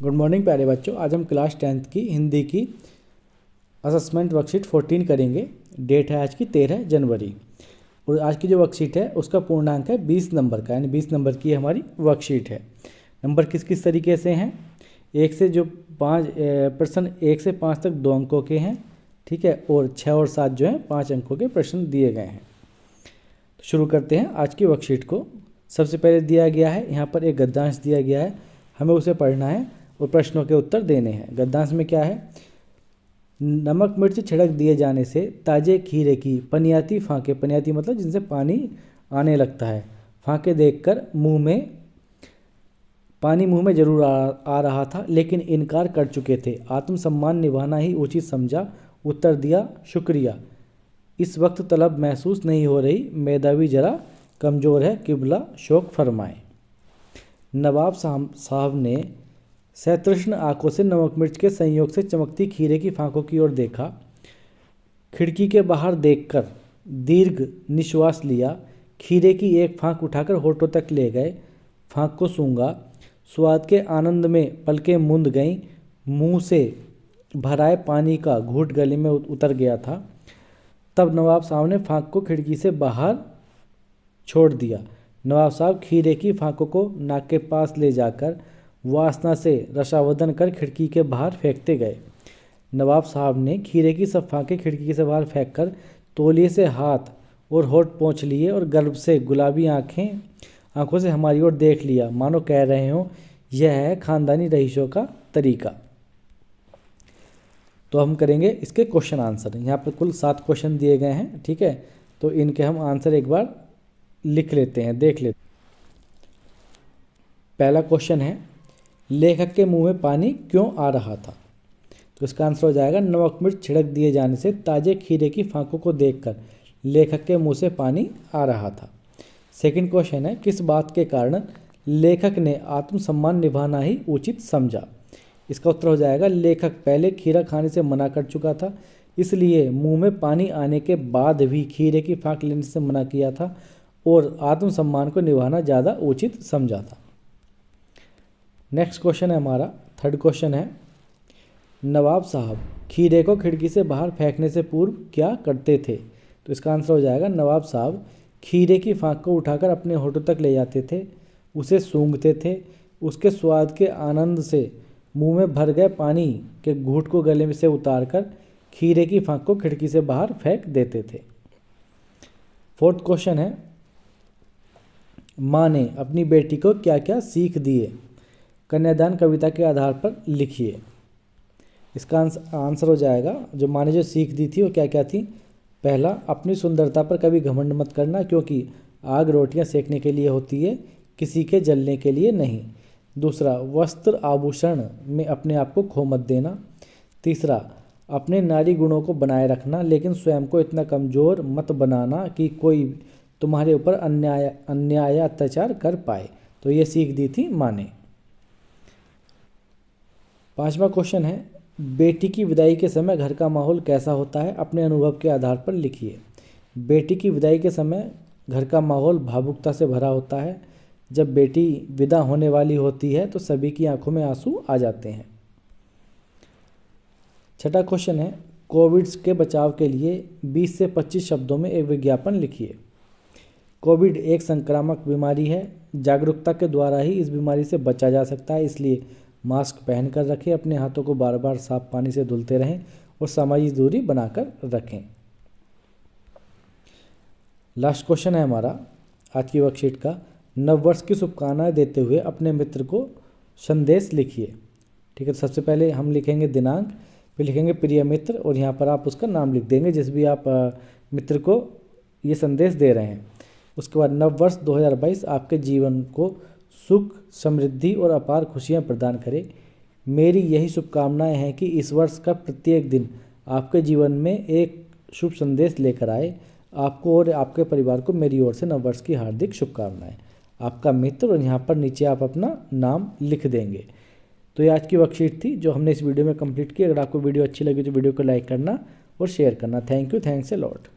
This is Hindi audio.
गुड मॉर्निंग प्यारे बच्चों। आज हम क्लास 10th की हिंदी की असेसमेंट वर्कशीट 14 करेंगे। डेट है आज की 13 जनवरी और आज की जो वर्कशीट है उसका पूर्णांक है 20 नंबर का, यानी 20 नंबर की हमारी वर्कशीट है। नंबर किस किस तरीके से हैं, एक से जो 5 प्रश्न 1 से 5 तक 2 अंकों के हैं, ठीक है, और 6 और 7 जो हैं 5 अंकों के प्रश्न दिए गए हैं। तो शुरू करते हैं आज की वर्कशीट को। सबसे पहले दिया गया है यहाँ पर एक गद्यांश दिया गया है, हमें उसे पढ़ना है और प्रश्नों के उत्तर देने हैं। गद्यांश में क्या है, नमक मिर्च छिड़क दिए जाने से ताजे खीरे की पनियाती फांके, पनियाती मतलब जिनसे पानी आने लगता है, फांके देखकर पानी मुंह में जरूर आ रहा था, लेकिन इनकार कर चुके थे। आत्मसम्मान निभाना ही उचित समझा, उत्तर दिया शुक्रिया। इस वक्त तलब महसूस नहीं हो रही, मेधावी जरा कमज़ोर है, किबला शोक फरमाए। नवाब साहब ने सतृष्ण आंखों से नमक मिर्च के संयोग से चमकती खीरे की फांकों की ओर देखा। खिड़की के बाहर देखकर दीर्घ निश्वास लिया। खीरे की एक फांक उठाकर होठों तक ले गए, फांक को सूंघा। स्वाद के आनंद में पलकें मूंद गईं। मुंह से भराए पानी का घूंट गले में उतर गया था। तब नवाब साहब ने फांक को खिड़की से बाहर छोड़ दिया। नवाब साहब खीरे की फांकों को नाक के पास ले जाकर वासना से रसावदन कर खिड़की के बाहर फेंकते गए। नवाब साहब ने खीरे की सब फांकें खिड़की से बाहर फेंककर तौलिए से हाथ और होठ पोंछ लिए और गर्व से गुलाबी आंखों से हमारी ओर देख लिया, मानो कह रहे हों यह है खानदानी रईसों का तरीका। तो हम करेंगे इसके क्वेश्चन आंसर। यहाँ पर कुल 7 क्वेश्चन दिए गए हैं, ठीक है, तो इनके हम आंसर एक बार लिख लेते हैं, देख लेते हैं। पहला क्वेश्चन है, लेखक के मुंह में पानी क्यों आ रहा था? तो इसका आंसर हो जाएगा, नमक मिर्च छिड़क दिए जाने से ताजे खीरे की फांकों को देखकर लेखक के मुंह से पानी आ रहा था। सेकंड क्वेश्चन है, किस बात के कारण लेखक ने आत्मसम्मान निभाना ही उचित समझा? इसका उत्तर हो जाएगा, लेखक पहले खीरा खाने से मना कर चुका था, इसलिए मुंह में पानी आने के बाद भी खीरे की फांक लेने से मना किया था और आत्मसम्मान को निभाना ज़्यादा उचित समझा था। नेक्स्ट क्वेश्चन है हमारा, थर्ड क्वेश्चन है, नवाब साहब खीरे को खिड़की से बाहर फेंकने से पूर्व क्या करते थे? तो इसका आंसर हो जाएगा, नवाब साहब खीरे की फांक को उठाकर अपने होठों तक ले जाते थे, उसे सूंघते थे, उसके स्वाद के आनंद से मुंह में भर गए पानी के घूंट को गले में से उतारकर खीरे की फांक को खिड़की से बाहर फेंक देते थे। फोर्थ क्वेश्चन है, माँ ने अपनी बेटी को क्या क्या सीख दिए? कन्यादान कविता के आधार पर लिखिए। इसका आंसर हो जाएगा, जो माँ ने जो सीख दी थी वो क्या क्या थी? पहला, अपनी सुंदरता पर कभी घमंड मत करना, क्योंकि आग रोटियां सेकने के लिए होती है, किसी के जलने के लिए नहीं। दूसरा, वस्त्र आभूषण में अपने आप को खो मत देना। तीसरा, अपने नारी गुणों को बनाए रखना, लेकिन स्वयं को इतना कमज़ोर मत बनाना कि कोई तुम्हारे ऊपर अन्याय अत्याचार कर पाए। तो ये सीख दी थी माँ ने। पांचवा क्वेश्चन है, बेटी की विदाई के समय घर का माहौल कैसा होता है? अपने अनुभव के आधार पर लिखिए। बेटी की विदाई के समय घर का माहौल भावुकता से भरा होता है। जब बेटी विदा होने वाली होती है तो सभी की आंखों में आंसू आ जाते हैं। छठा क्वेश्चन है, कोविड के बचाव के लिए 20 से 25 शब्दों में एक विज्ञापन लिखिए। कोविड एक संक्रामक बीमारी है, जागरूकता के द्वारा ही इस बीमारी से बचा जा सकता है, इसलिए मास्क पहन कर रखें, अपने हाथों को बार बार साफ पानी से धुलते रहें और सामाजिक दूरी बनाकर रखें। लास्ट क्वेश्चन है हमारा आज की वर्कशीट का, नववर्ष की शुभकामनाएं देते हुए अपने मित्र को संदेश लिखिए। ठीक है, तो सबसे पहले हम लिखेंगे दिनांक, फिर लिखेंगे प्रिय मित्र और यहाँ पर आप उसका नाम लिख देंगे जिस भी आप मित्र को ये संदेश दे रहे हैं। उसके बाद, नववर्ष 2022 आपके जीवन को सुख, समृद्धि और अपार खुशियां प्रदान करे। मेरी यही शुभकामनाएं हैं कि इस वर्ष का प्रत्येक दिन आपके जीवन में एक शुभ संदेश लेकर आए। आपको और आपके परिवार को मेरी ओर से नववर्ष की हार्दिक शुभकामनाएं। आपका मित्र, और यहाँ पर नीचे आप अपना नाम लिख देंगे। तो ये आज की वर्कशीट थी जो हमने इस वीडियो में कंप्लीट की। अगर आपको वीडियो अच्छी लगी तो वीडियो को लाइक करना और शेयर करना। Thank you, thanks a lot.